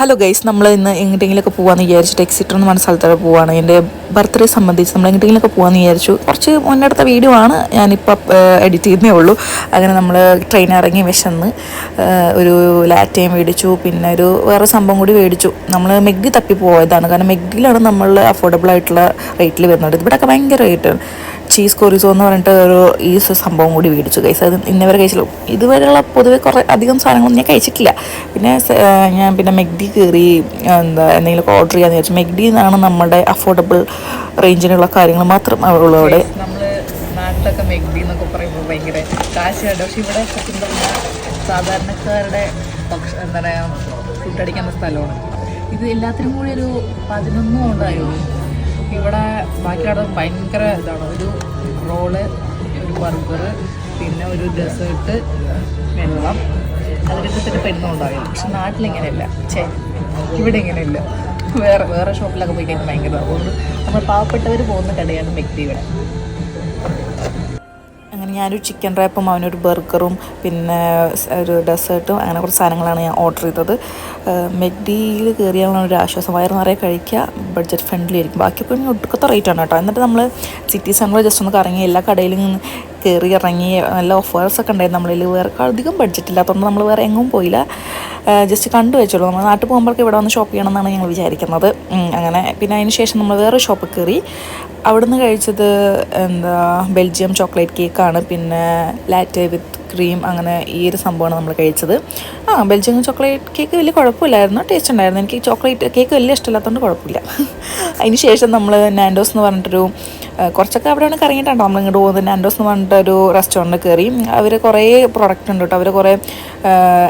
Hello guys, നമ്മൾ ഇന്ന് എങ്ങോട്ടെങ്കിലുമൊക്കെ പോകാമെന്ന് വിചാരിച്ചിട്ട് എക്സിറ്റർ എന്ന് പറഞ്ഞ സ്ഥലത്തോടെ പോവുകയാണ്. എൻ്റെ ബർത്ത്ഡേ സംബന്ധിച്ച് നമ്മൾ എങ്ങോട്ടെങ്കിലുമൊക്കെ പോകാമെന്ന് വിചാരിച്ചു. കുറച്ച് മുന്നെടുത്ത വീഡിയോ ആണ്, ഞാനിപ്പോൾ എഡിറ്റ് ചെയ്യുന്നേ ഉള്ളൂ. അങ്ങനെ നമ്മൾ ട്രെയിൻ ഇറങ്ങി വിശന്ന് ഒരു ലാറ്റയും മേടിച്ചു, പിന്നെ ഒരു വേറെ സംഭവം കൂടി മേടിച്ചു. നമ്മൾ മെഗ്ഡി തപ്പി പോയതാണ്, കാരണം മെഗ്ഡിയിലാണ് നമ്മൾ അഫോർഡബിൾ ആയിട്ടുള്ള റേറ്റിൽ വരുന്നത്. ഇവിടെയൊക്കെ ഭയങ്കര റേറ്റ്. ചീസ് കൊറിസോ എന്ന് പറഞ്ഞിട്ട് ഒരു ഈ സംഭവം കൂടി മേടിച്ചു ഗൈസ്. അത് ഇന്നവരെ കഴിച്ചുള്ളൂ. ഇതുവരെയുള്ള പൊതുവെ കുറേ അധികം സാധനങ്ങളൊന്നും ഞാൻ കഴിച്ചിട്ടില്ല. പിന്നെ ഞാൻ പിന്നെ മെഗ്ഡി കയറി എന്തെങ്കിലും ഓർഡർ ചെയ്യാന്ന് വിചാരിച്ചു. മെഗ്ഡി എന്നാണ് നമ്മുടെ അഫോർഡബിൾ റേഞ്ചിനുള്ള കാര്യങ്ങൾ മാത്രം ഉള്ളൂ അവിടെ. നമ്മൾ നാട്ടിലൊക്കെ മെഗ്ഡി എന്നൊക്കെ പറയുമ്പോൾ ഭയങ്കര കാശാണ്. പക്ഷെ ഇവിടെ സത്യം പറഞ്ഞാൽ സാധാരണക്കാരുടെ എന്താ പറയുക ഫുഡ് അടിക്കുന്ന സ്ഥലമാണ് ഇത്. എല്ലാത്തിനും കൂടി ഒരു 11 കൊണ്ടായിരുന്നു. ഇവിടെ ബാക്കിയുടെ ഭയങ്കര ഇതാണ്. ഒരു റോള്, ഒരു ബർഗർ, പിന്നെ ഒരു ഡെസേർട്ട്, വെള്ളം, അതിനൊക്കെ തന്നെ പെരുന്നുണ്ടാവില്ല. പക്ഷെ നാട്ടിലിങ്ങനെയല്ല. ഇവിടെ ഇങ്ങനെയില്ല. വേറെ ഷോപ്പിലൊക്കെ പോയി കഴിഞ്ഞാൽ ഭയങ്കര. അതുകൊണ്ട് നമ്മൾ പാവപ്പെട്ടവർ പോകുന്ന കടയാണ് മെഗ്ഡി ഇവിടെ. അങ്ങനെ ഞാനൊരു ചിക്കൻ റാപ്പും അവനൊരു ബർഗറും പിന്നെ ഒരു ഡെസേർട്ടും അങ്ങനെ കുറച്ച് സാധനങ്ങളാണ് ഞാൻ ഓർഡർ ചെയ്തത്. മെഗ്ഡിയിൽ കയറിയാലുള്ള ഒരു ആശ്വാസം. വയറ് നിറയെ കഴിക്കുക, ബഡ്ജറ്റ് ഫ്രണ്ട്ലി ആയിരിക്കും. ബാക്കിയൊക്കെ ഒടുക്കത്തെ റേറ്റാണ് കേട്ടോ. എന്നിട്ട് നമ്മൾ സിറ്റി സെൻറ്ററിൽ ജസ്റ്റ് ഒന്ന് കറങ്ങി എല്ലാ കടയിലും കയറി ഇറങ്ങി നല്ല ഓഫേഴ്സൊക്കെ ഉണ്ടായിരുന്നു. നമ്മളിൽ വേറെ അധികം ബഡ്ജറ്റ് ഇല്ലാത്തതുകൊണ്ട് നമ്മൾ വേറെ എങ്ങും പോയില്ല, ജസ്റ്റ് കണ്ടു വെച്ചോളൂ. നമ്മൾ നാട്ടിൽ പോകുമ്പോഴേക്ക് ഇവിടെ വന്ന് ഷോപ്പ് ചെയ്യണമെന്നാണ് ഞങ്ങൾ വിചാരിക്കുന്നത്. അങ്ങനെ പിന്നെ അതിന് ശേഷം നമ്മൾ വേറെ ഷോപ്പിൽ കയറി. അവിടുന്ന് കഴിച്ചത് ബെൽജിയം ചോക്ലേറ്റ് കേക്കാണ്, പിന്നെ ലാറ്റെ വിത്ത് ക്രീം, അങ്ങനെ ഈ ഒരു സംഭവമാണ് നമ്മൾ കഴിച്ചത്. ബെൽജിയം ചോക്ലേറ്റ് കേക്ക് വലിയ കുഴപ്പമില്ലായിരുന്നു, ടേസ്റ്റ് ഉണ്ടായിരുന്നു. എനിക്ക് ചോക്ലേറ്റ് കേക്ക് വലിയ ഇഷ്ടമില്ലാത്തതുകൊണ്ട് കുഴപ്പമില്ല. അതിന് ശേഷം നമ്മൾ നാൻഡോസ് എന്ന് പറഞ്ഞിട്ടൊരു കുറച്ചൊക്കെ അവിടെയാണ് കറങ്ങിയിട്ടാണ് നമ്മൾ ഇങ്ങോട്ട് പോകുന്നത്. നാൻഡോസ് എന്ന് പറഞ്ഞിട്ടൊരു റെസ്റ്റോറൻറ്റിൽ കയറി. അവർ കുറേ പ്രൊഡക്റ്റ് ഉണ്ട് കേട്ടോ. അവർ കുറേ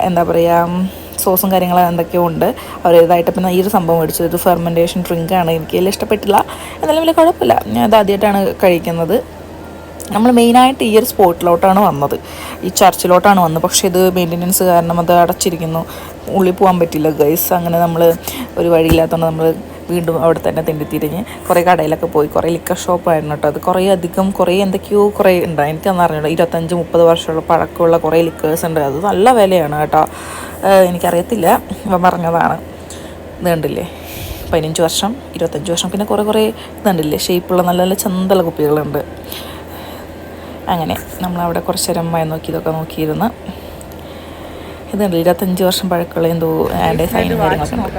എന്താ പറയുക സോസും കാര്യങ്ങളും എന്തൊക്കെയോ ഉണ്ട് അവരേതായിട്ട്. പിന്നെ ഈ ഒരു സംഭവം മേടിച്ചത് ഒരു ഫെർമെൻറ്റേഷൻ ഡ്രിങ്കാണ്. എനിക്ക് വലിയ ഇഷ്ടപ്പെട്ടില്ല, എന്നാലും വലിയ കുഴപ്പമില്ല. ഞാൻ അത് ആദ്യമായിട്ടാണ് കഴിക്കുന്നത്. നമ്മൾ മെയിനായിട്ട് ഈ ഒരു സ്പോട്ടിലോട്ടാണ് വന്നത്, ഈ ചർച്ചിലോട്ടാണ് വന്നത്. പക്ഷേ ഇത് മെയിൻ്റനൻസ് കാരണം അത് അടച്ചിരിക്കുന്നു, ഉള്ളിൽ പോകാൻ പറ്റില്ല ഗൈസ്. അങ്ങനെ നമ്മൾ ഒരു വഴിയില്ലാത്തതുകൊണ്ട് നമ്മൾ വീണ്ടും അവിടെ തന്നെ തെണ്ടിത്തിരിഞ്ഞ് കുറേ കടയിലൊക്കെ പോയി. കുറേ ലിക്കർ ഷോപ്പായിരുന്നു കേട്ടോ. അത് കുറേ എന്തൊക്കെയോ കുറേ ഉണ്ട്. എനിക്കന്ന് അറിഞ്ഞൂടോ. 25-30 വർഷമുള്ള പഴക്കമുള്ള കുറേ ലിക്കേഴ്സ് ഉണ്ട്. അത് നല്ല വിലയാണ് കേട്ടോ. എനിക്കറിയത്തില്ല, ഇവൻ പറഞ്ഞതാണ്. ഇത് കണ്ടില്ലേ, 15 വർഷം, 25 വർഷം, പിന്നെ കുറേ ഇതുണ്ടല്ലേ ഷേപ്പുള്ള നല്ല നല്ല ചന്തല കുപ്പികളുണ്ട്. അങ്ങനെ നമ്മളവിടെ കുറച്ച് നേരം ഇതൊക്കെ നോക്കിയിരുന്ന്. ഇതുണ്ട് 25 വർഷം പഴക്കമുള്ള എന്തോ ആൻ്റെ സൈനും കാര്യങ്ങളൊക്കെ ഉണ്ട്.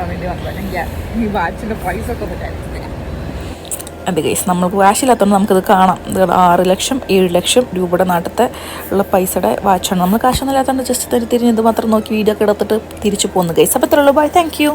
അതെ ഗൈസ്, നമ്മൾക്ക് വാശില്ലാത്തതുകൊണ്ട് നമുക്കിത് കാണാം. ഇത് 6 ലക്ഷം 7 ലക്ഷം രൂപയുടെ നാട്ടിലത്തെ ഉള്ള പൈസയുടെ വാച്ചാണ്. നമ്മൾ കാശൊന്നും ഇല്ലാത്തതുകൊണ്ട് ജസ്റ്റ് തിരിഞ്ഞ് ഇത് മാത്രം നോക്കി വീഡിയോ ഒക്കെ എടുത്തിട്ട് തിരിച്ചു പോകുന്നു ഗൈസ്. അപ്പോൾ ഇത്രയുള്ളൂ. Bye, thank U.